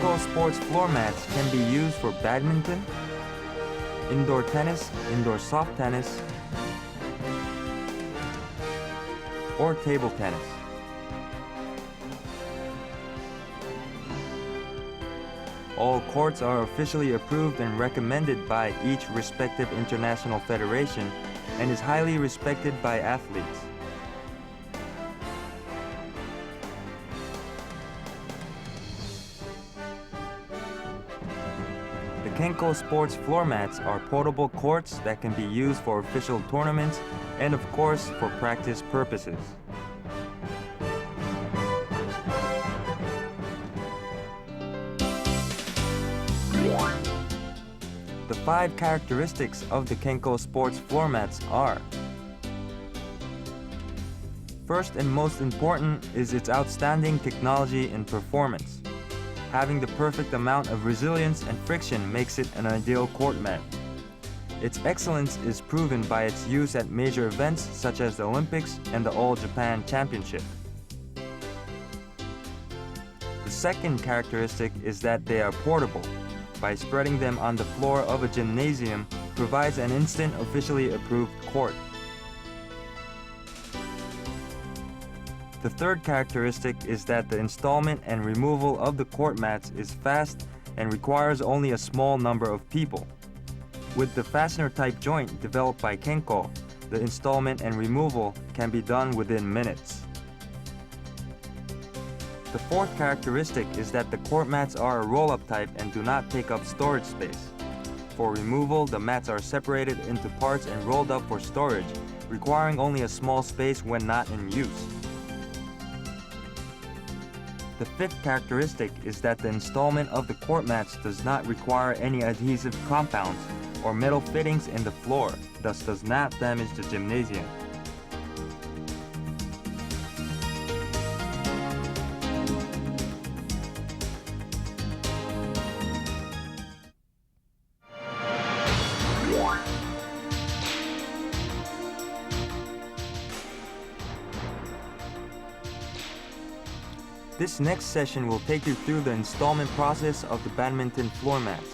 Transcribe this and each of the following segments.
KENKO sports floor mats can be used for badminton, indoor tennis, indoor soft tennis, or table tennis. All courts are officially approved and recommended by each respective international federation and is highly respected by athletes. The KENKO sports floor mats are portable courts that can be used for official tournaments and of course for practice purposes. The 5 characteristics of the KENKO sports floor mats are: first and most important is its outstanding technology and performance. Having the perfect amount of resilience and friction makes it an ideal court mat. Its excellence is proven by its use at major events such as the Olympics and the All Japan Championship. The second characteristic is that they are portable. By spreading them on the floor of a gymnasium provides an instant officially approved court. The third characteristic is that the installment and removal of the court mats is fast and requires only a small number of people. With the fastener type joint developed by KENKO, the installment and removal can be done within minutes. The fourth characteristic is that the court mats are a roll-up type and do not take up storage space. For removal, the mats are separated into parts and rolled up for storage, requiring only a small space when not in use. The fifth characteristic is that the installment of the court mats does not require any adhesive compounds or metal fittings in the floor, thus does not damage the gymnasium. This next session will take you through the installment process of the badminton floor mats.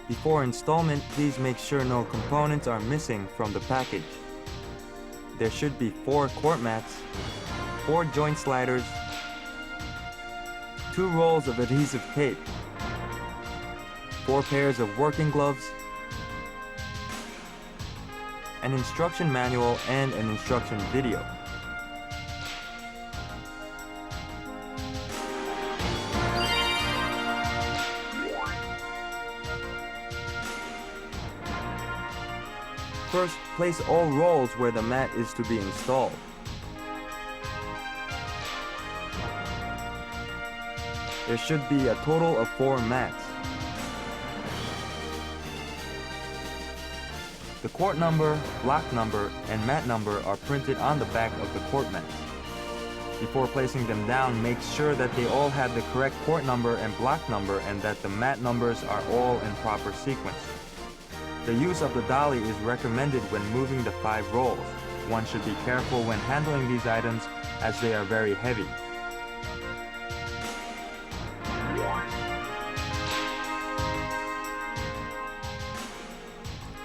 Before installment, please make sure no components are missing from the package. There should be 4 court mats, 4 joint sliders, 2 rolls of adhesive tape, 4 pairs of working gloves, an instruction manual and an instruction video. First, place all rolls where the mat is to be installed. There should be a total of 4 mats. The court number, block number, and mat number are printed on the back of the court mats. Before placing them down, make sure that they all have the correct court number and block number and that the mat numbers are all in proper sequence. The use of the dolly is recommended when moving the 5 rolls. One should be careful when handling these items as they are very heavy.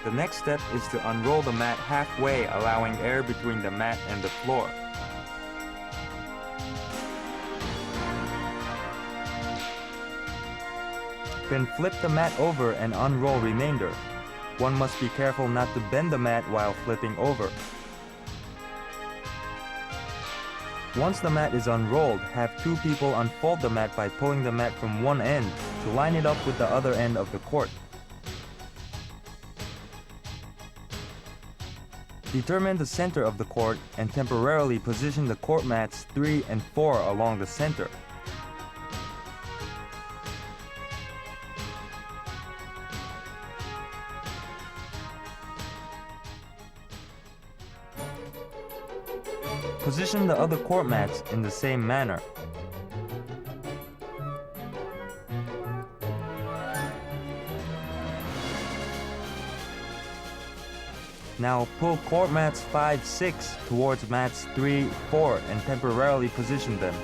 The next step is to unroll the mat halfway, allowing air between the mat and the floor. Then flip the mat over and unroll remainder. One must be careful not to bend the mat while flipping over. Once the mat is unrolled, have 2 people unfold the mat by pulling the mat from one end to line it up with the other end of the court. Determine the center of the court and temporarily position the court mats 3 and 4 along the center. Position the other court mats in the same manner. Now pull court mats 5, 6 towards mats 3, 4 and temporarily position them.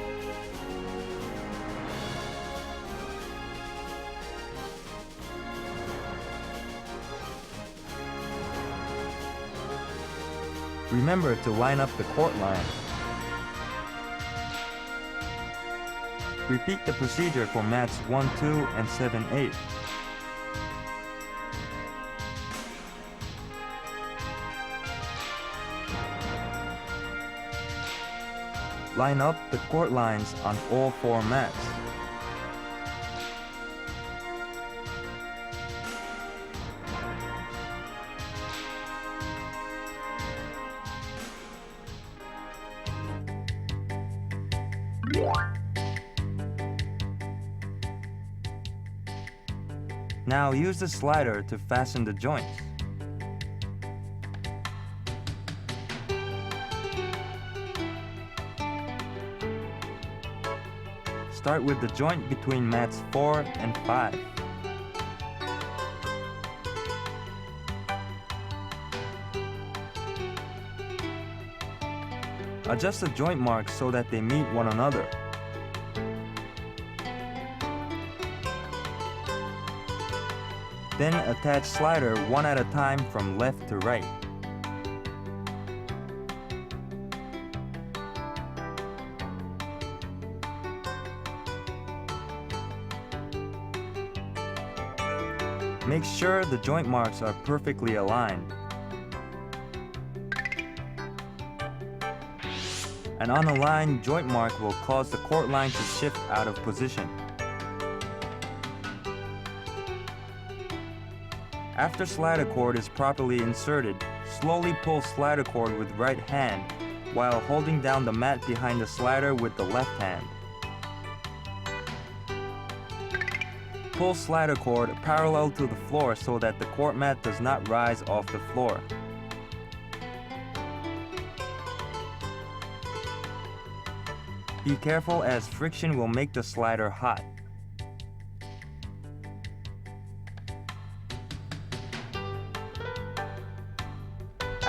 Remember to line up the court line. Repeat the procedure for mats 1, 2, and 7, 8. Line up the court lines on all 4 mats. Now use the slider to fasten the joints. Start with the joint between mats 4 and 5. Adjust the joint marks so that they meet one another. Then attach slider one at a time from left to right. Make sure the joint marks are perfectly aligned. An unaligned joint mark will cause the court line to shift out of position. After slider cord is properly inserted, slowly pull slider cord with right hand while holding down the mat behind the slider with the left hand. Pull slider cord parallel to the floor so that the court mat does not rise off the floor. Be careful as friction will make the slider hot.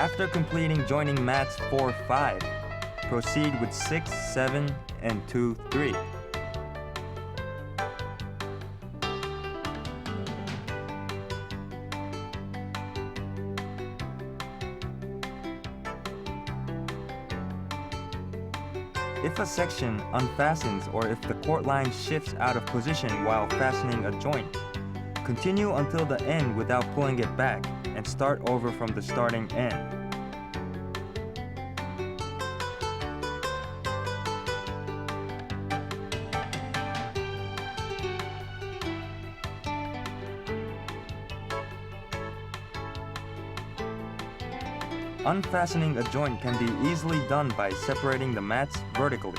After completing joining mats 4, 5, proceed with 6, 7, and 2, 3. If a section unfastens or if the court line shifts out of position while fastening a joint, continue until the end without pulling it back and start over from the starting end. Unfastening a joint can be easily done by separating the mats vertically.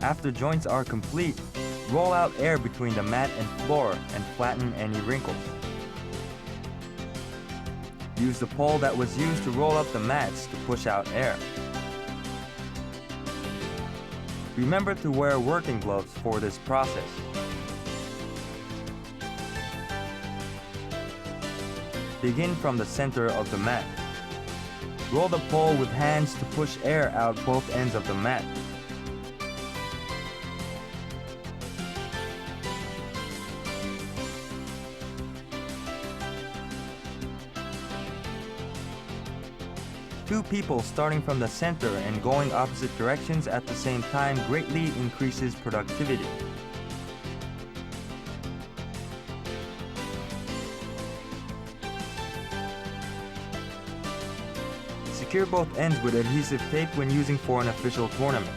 After joints are complete, roll out air between the mat and floor and flatten any wrinkles. Use the pole that was used to roll up the mats to push out air. Remember to wear working gloves for this process. Begin from the center of the mat. Roll the pole with hands to push air out both ends of the mat. Two people starting from the center and going opposite directions at the same time greatly increases productivity. Secure both ends with adhesive tape when using for an official tournament.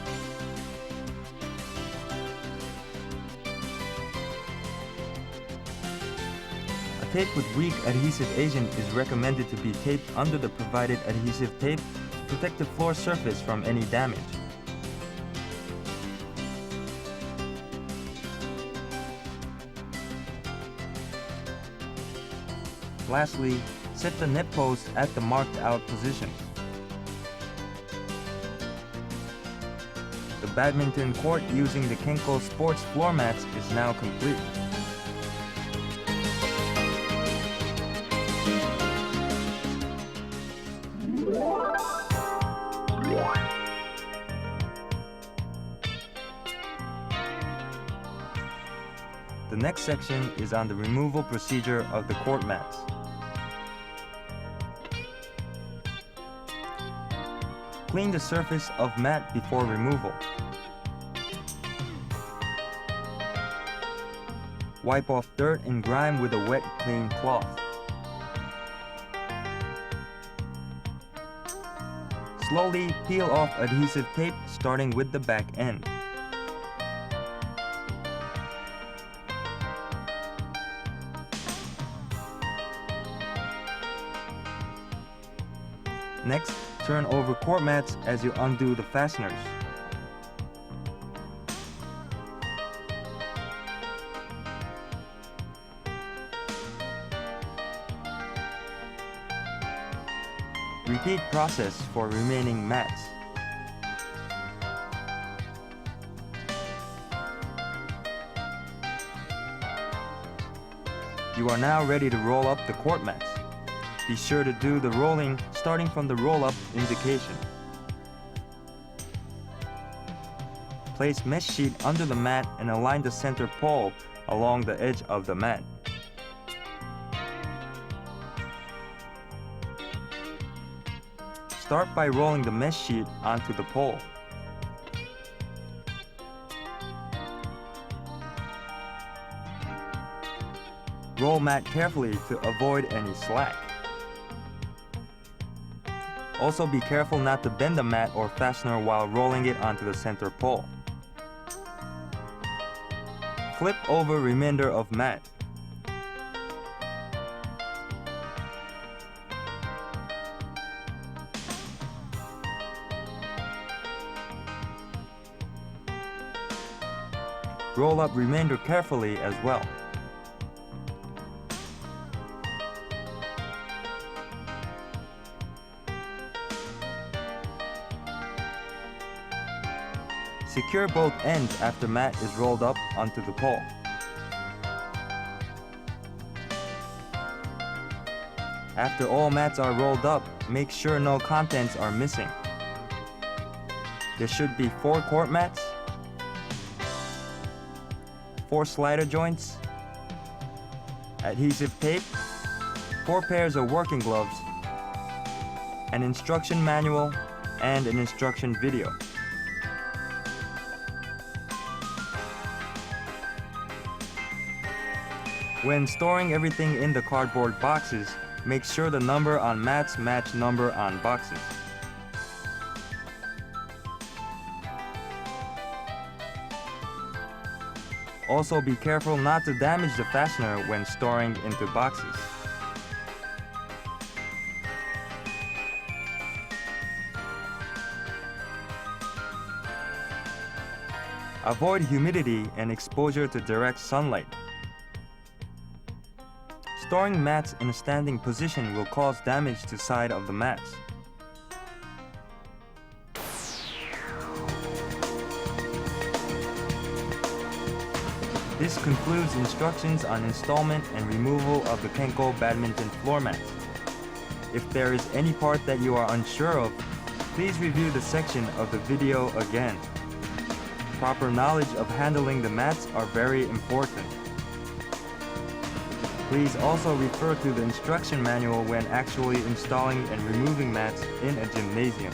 A tape with weak adhesive agent is recommended to be taped under the provided adhesive tape to protect the floor surface from any damage. Lastly, set the net post at the marked out position. The badminton court using the KENKO sports floor mats is now complete. next section is on the removal procedure of the court mats. Clean the surface of mat before removal. Wipe off dirt and grime with a wet, clean cloth. Slowly peel off adhesive tape starting with the back end. Next, turn over court mats as you undo the fasteners. Repeat process for remaining mats. You are now ready to roll up the court mats. Be sure to do the rolling starting from the roll-up indication. Place mesh sheet under the mat and align the center pole along the edge of the mat. Start by rolling the mesh sheet onto the pole. Roll mat carefully to avoid any slack. Also be careful not to bend the mat or fastener while rolling it onto the center pole. Flip over remainder of mat. Roll up remainder carefully as well. Secure both ends after mat is rolled up onto the pole. After all mats are rolled up, make sure no contents are missing. There should be 4 court mats, 4 slider joints, adhesive tape, 4 pairs of working gloves, an instruction manual, and an instruction video. When storing everything in the cardboard boxes, make sure the number on mats match number on boxes. Also be careful not to damage the fastener when storing into boxes. Avoid humidity and exposure to direct sunlight. Storing mats in a standing position will cause damage to side of the mats. This concludes instructions on installment and removal of the KENKO badminton floor mats. If there is any part that you are unsure of, please review the section of the video again. Proper knowledge of handling the mats are very important. Please also refer to the instruction manual when actually installing and removing mats in a gymnasium.